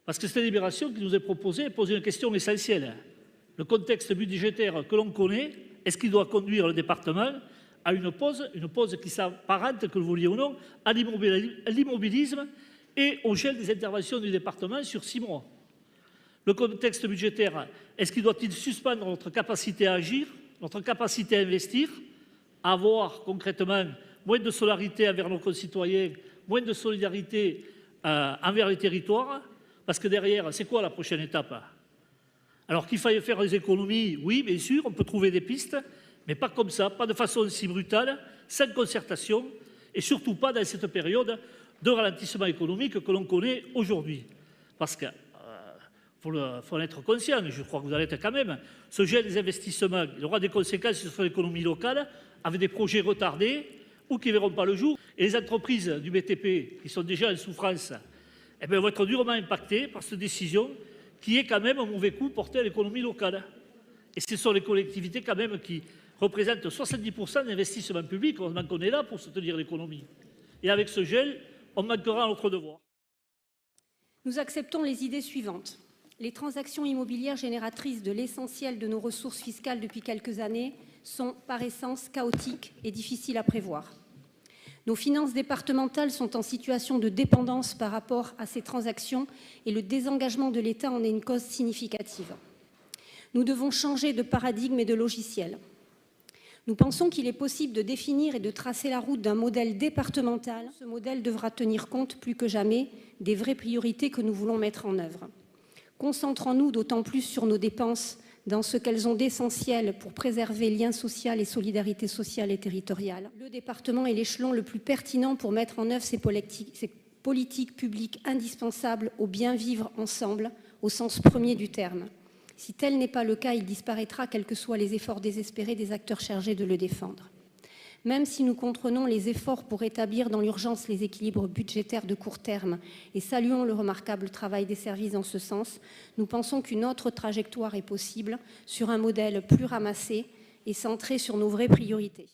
Parce que cette délibération qui nous est proposée pose une question essentielle. Le contexte budgétaire que l'on connaît, est-ce qu'il doit conduire le département à une pause qui s'apparente, que vous vouliez ou non, à l'immobilisme et au gel des interventions du département sur 6 mois? Le contexte budgétaire, est-ce qu'il doit-il suspendre notre capacité à agir, notre capacité à investir, à avoir concrètement moins de solidarité envers nos concitoyens, moins de solidarité envers les territoires? Parce que derrière, c'est quoi la prochaine étape? Alors qu'il faille faire des économies, oui, bien sûr, on peut trouver des pistes, mais pas comme ça, pas de façon si brutale, sans concertation, et surtout pas dans cette période de ralentissement économique que l'on connaît aujourd'hui. Parce qu'il faut en être conscient, je crois que vous allez être quand même, ce gel des investissements, il aura des conséquences sur l'économie locale, avec des projets retardés ou qui ne verront pas le jour. Et les entreprises du BTP, qui sont déjà en souffrance, vont être durement impactées par cette décision qui est quand même un mauvais coup porté à l'économie locale. Et ce sont les collectivités quand même qui représentent 70% d'investissements publics. On en connaît là pour soutenir l'économie. Et avec ce gel, on manquera à notre devoir. Nous acceptons les idées suivantes. Les transactions immobilières génératrices de l'essentiel de nos ressources fiscales depuis quelques années sont par essence chaotiques et difficiles à prévoir. Nos finances départementales sont en situation de dépendance par rapport à ces transactions et le désengagement de l'État en est une cause significative. Nous devons changer de paradigme et de logiciel. Nous pensons qu'il est possible de définir et de tracer la route d'un modèle départemental. Ce modèle devra tenir compte plus que jamais des vraies priorités que nous voulons mettre en œuvre. Concentrons-nous d'autant plus sur nos dépenses dans ce qu'elles ont d'essentiel pour préserver lien social et solidarité sociale et territoriale. Le département est l'échelon le plus pertinent pour mettre en œuvre ces politiques publiques indispensables au bien vivre ensemble, au sens premier du terme. Si tel n'est pas le cas, il disparaîtra, quels que soient les efforts désespérés des acteurs chargés de le défendre. Même si nous comprenons les efforts pour rétablir dans l'urgence les équilibres budgétaires de court terme et saluons le remarquable travail des services dans ce sens, nous pensons qu'une autre trajectoire est possible sur un modèle plus ramassé et centré sur nos vraies priorités.